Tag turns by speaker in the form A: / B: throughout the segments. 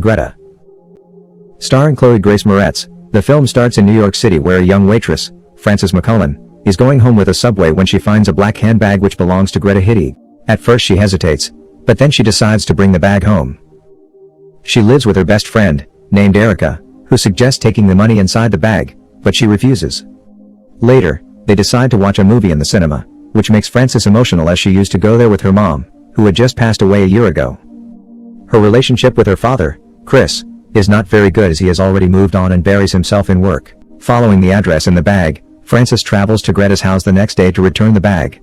A: Greta. Starring Chloe Grace Moretz, the film starts in New York City where a young waitress, Frances McCullen, is going home with a Subway when she finds a black handbag which belongs to Greta Hittig. At first she hesitates, but then she decides to bring the bag home. She lives with her best friend, named Erica, who suggests taking the money inside the bag, but she refuses. Later, they decide to watch a movie in the cinema, which makes Frances emotional as she used to go there with her mom, who had just passed away a year ago. Her relationship with her father, Chris, is not very good as he has already moved on and buries himself in work. Following the address in the bag, Frances travels to Greta's house the next day to return the bag.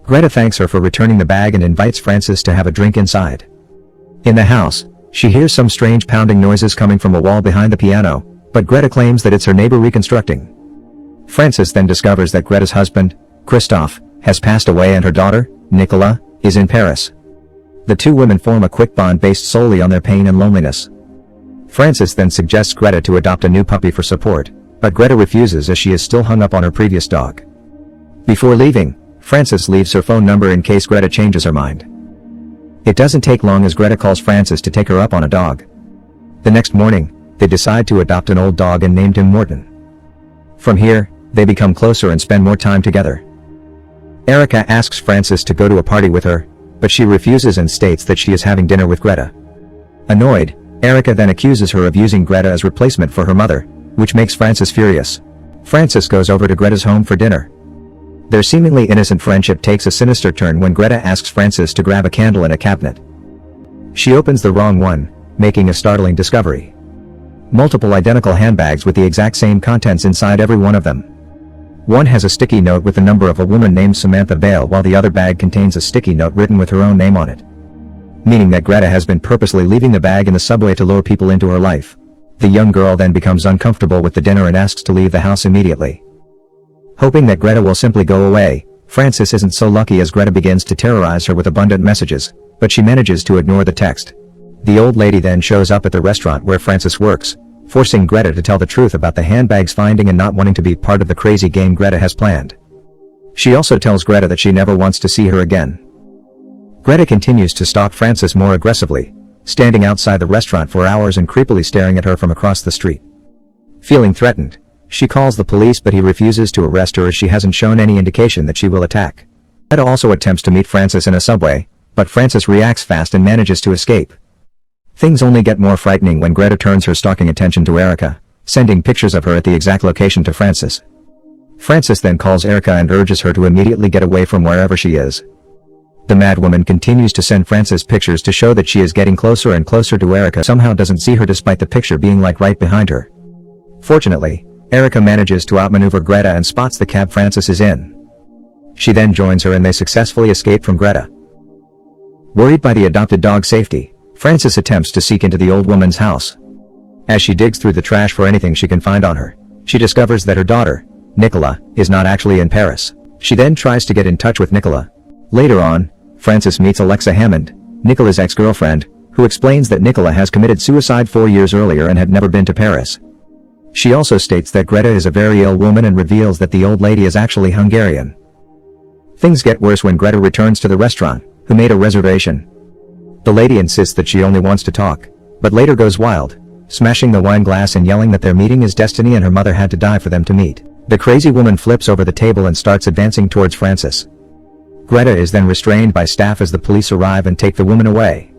A: Greta thanks her for returning the bag and invites Frances to have a drink inside. In the house, she hears some strange pounding noises coming from a wall behind the piano, but Greta claims that it's her neighbor reconstructing. Frances then discovers that Greta's husband, Christoph, has passed away and her daughter, Nicola, is in Paris. The two women form a quick bond based solely on their pain and loneliness. Frances then suggests Greta to adopt a new puppy for support, but Greta refuses as she is still hung up on her previous dog. Before leaving, Frances leaves her phone number in case Greta changes her mind. It doesn't take long as Greta calls Frances to take her up on a dog. The next morning, they decide to adopt an old dog and named him Morton. From here, they become closer and spend more time together. Erica asks Frances to go to a party with her, but she refuses and states that she is having dinner with Greta. Annoyed, Erica then accuses her of using Greta as replacement for her mother, which makes Frances furious. Frances goes over to Greta's home for dinner. Their seemingly innocent friendship takes a sinister turn when Greta asks Frances to grab a candle in a cabinet. She opens the wrong one, making a startling discovery. Multiple identical handbags with the exact same contents inside every one of them. One has a sticky note with the number of a woman named Samantha Bale while the other bag contains a sticky note written with her own name on it. Meaning that Greta has been purposely leaving the bag in the subway to lure people into her life. The young girl then becomes uncomfortable with the dinner and asks to leave the house immediately. Hoping that Greta will simply go away, Frances isn't so lucky as Greta begins to terrorize her with abundant messages, but she manages to ignore the text. The old lady then shows up at the restaurant where Frances works, forcing Greta to tell the truth about the handbags finding and not wanting to be part of the crazy game Greta has planned. She also tells Greta that she never wants to see her again. Greta continues to stalk Frances more aggressively, standing outside the restaurant for hours and creepily staring at her from across the street. Feeling threatened, she calls the police but he refuses to arrest her as she hasn't shown any indication that she will attack. Greta also attempts to meet Frances in a subway, but Frances reacts fast and manages to escape. Things only get more frightening when Greta turns her stalking attention to Erica, sending pictures of her at the exact location to Frances. Frances then calls Erica and urges her to immediately get away from wherever she is. The madwoman continues to send Frances pictures to show that she is getting closer and closer to Erica somehow doesn't see her despite the picture being like right behind her. Fortunately, Erica manages to outmaneuver Greta and spots the cab Frances is in. She then joins her and they successfully escape from Greta. Worried by the adopted dog's safety, Frances attempts to seek into the old woman's house. As she digs through the trash for anything she can find on her, she discovers that her daughter, Nicola, is not actually in Paris. She then tries to get in touch with Nicola. Later on, Frances meets Alexa Hammond, Nicola's ex-girlfriend, who explains that Nicola has committed suicide 4 years earlier and had never been to Paris. She also states that Greta is a very ill woman and reveals that the old lady is actually Hungarian. Things get worse when Greta returns to the restaurant, who made a reservation. The lady insists that she only wants to talk, but later goes wild, smashing the wine glass and yelling that their meeting is destiny and her mother had to die for them to meet. The crazy woman flips over the table and starts advancing towards Frances. Greta is then restrained by staff as the police arrive and take the woman away.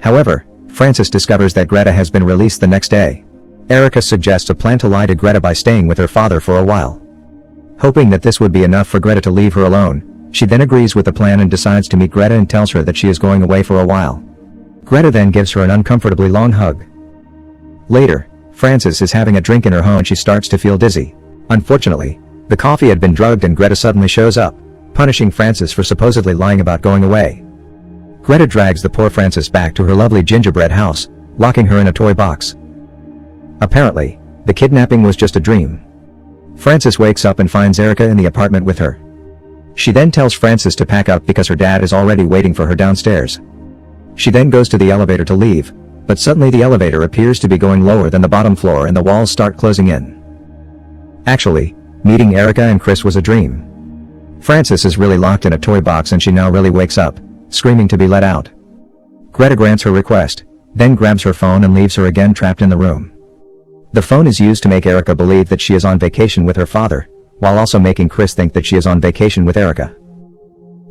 A: However, Frances discovers that Greta has been released the next day. Erica suggests a plan to lie to Greta by staying with her father for a while. Hoping that this would be enough for Greta to leave her alone, she then agrees with the plan and decides to meet Greta and tells her that she is going away for a while. Greta then gives her an uncomfortably long hug. Later, Frances is having a drink in her home and she starts to feel dizzy. Unfortunately, the coffee had been drugged and Greta suddenly shows up, punishing Frances for supposedly lying about going away. Greta drags the poor Frances back to her lovely gingerbread house, locking her in a toy box. Apparently, the kidnapping was just a dream. Frances wakes up and finds Erica in the apartment with her. She then tells Frances to pack up because her dad is already waiting for her downstairs. She then goes to the elevator to leave, but suddenly the elevator appears to be going lower than the bottom floor and the walls start closing in. Actually, meeting Erica and Chris was a dream. Frances is really locked in a toy box and she now really wakes up, screaming to be let out. Greta grants her request, then grabs her phone and leaves her again trapped in the room. The phone is used to make Erica believe that she is on vacation with her father, while also making Chris think that she is on vacation with Erica.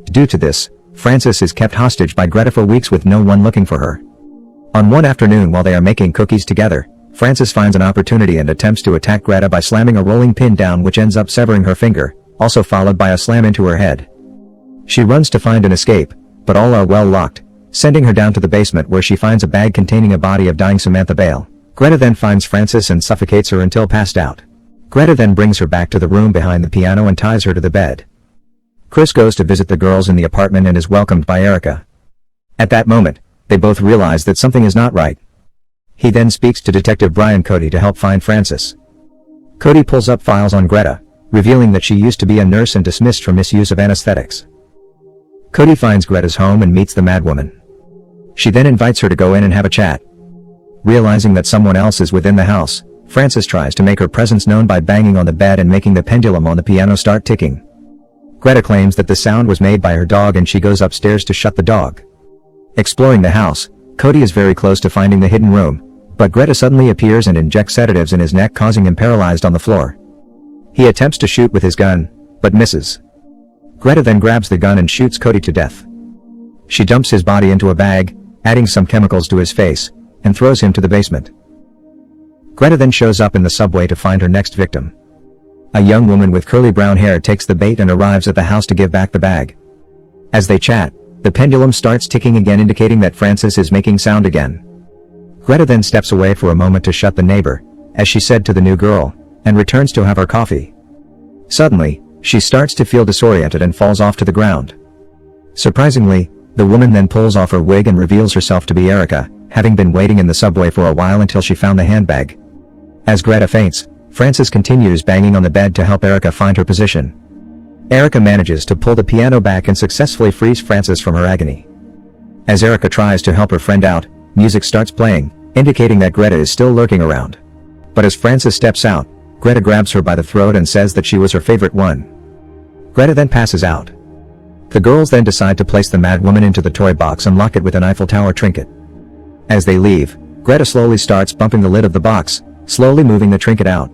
A: Due to this, Frances is kept hostage by Greta for weeks with no one looking for her. On one afternoon while they are making cookies together, Frances finds an opportunity and attempts to attack Greta by slamming a rolling pin down, which ends up severing her finger, also followed by a slam into her head. She runs to find an escape, but all are well locked, sending her down to the basement where she finds a bag containing a body of dying Samantha Bale. Greta then finds Frances and suffocates her until passed out. Greta then brings her back to the room behind the piano and ties her to the bed. Chris goes to visit the girls in the apartment and is welcomed by Erica. At that moment, they both realize that something is not right. He then speaks to Detective Brian Cody to help find Frances. Cody pulls up files on Greta, revealing that she used to be a nurse and dismissed for misuse of anesthetics. Cody finds Greta's home and meets the madwoman. She then invites her to go in and have a chat. Realizing that someone else is within the house, Frances tries to make her presence known by banging on the bed and making the pendulum on the piano start ticking. Greta claims that the sound was made by her dog and she goes upstairs to shut the dog. Exploring the house, Cody is very close to finding the hidden room, but Greta suddenly appears and injects sedatives in his neck, causing him paralyzed on the floor. He attempts to shoot with his gun, but misses. Greta then grabs the gun and shoots Cody to death. She dumps his body into a bag, adding some chemicals to his face, and throws him to the basement. Greta then shows up in the subway to find her next victim. A young woman with curly brown hair takes the bait and arrives at the house to give back the bag. As they chat, the pendulum starts ticking again, indicating that Frances is making sound again. Greta then steps away for a moment to shut the neighbor, as she said to the new girl, and returns to have her coffee. Suddenly, she starts to feel disoriented and falls off to the ground. Surprisingly, the woman then pulls off her wig and reveals herself to be Erica, having been waiting in the subway for a while until she found the handbag. As Greta faints, Frances continues banging on the bed to help Erica find her position. Erica manages to pull the piano back and successfully frees Frances from her agony. As Erica tries to help her friend out, music starts playing, indicating that Greta is still lurking around. But as Frances steps out, Greta grabs her by the throat and says that she was her favorite one. Greta then passes out. The girls then decide to place the mad woman into the toy box and lock it with an Eiffel Tower trinket. As they leave, Greta slowly starts bumping the lid of the box, slowly moving the trinket out.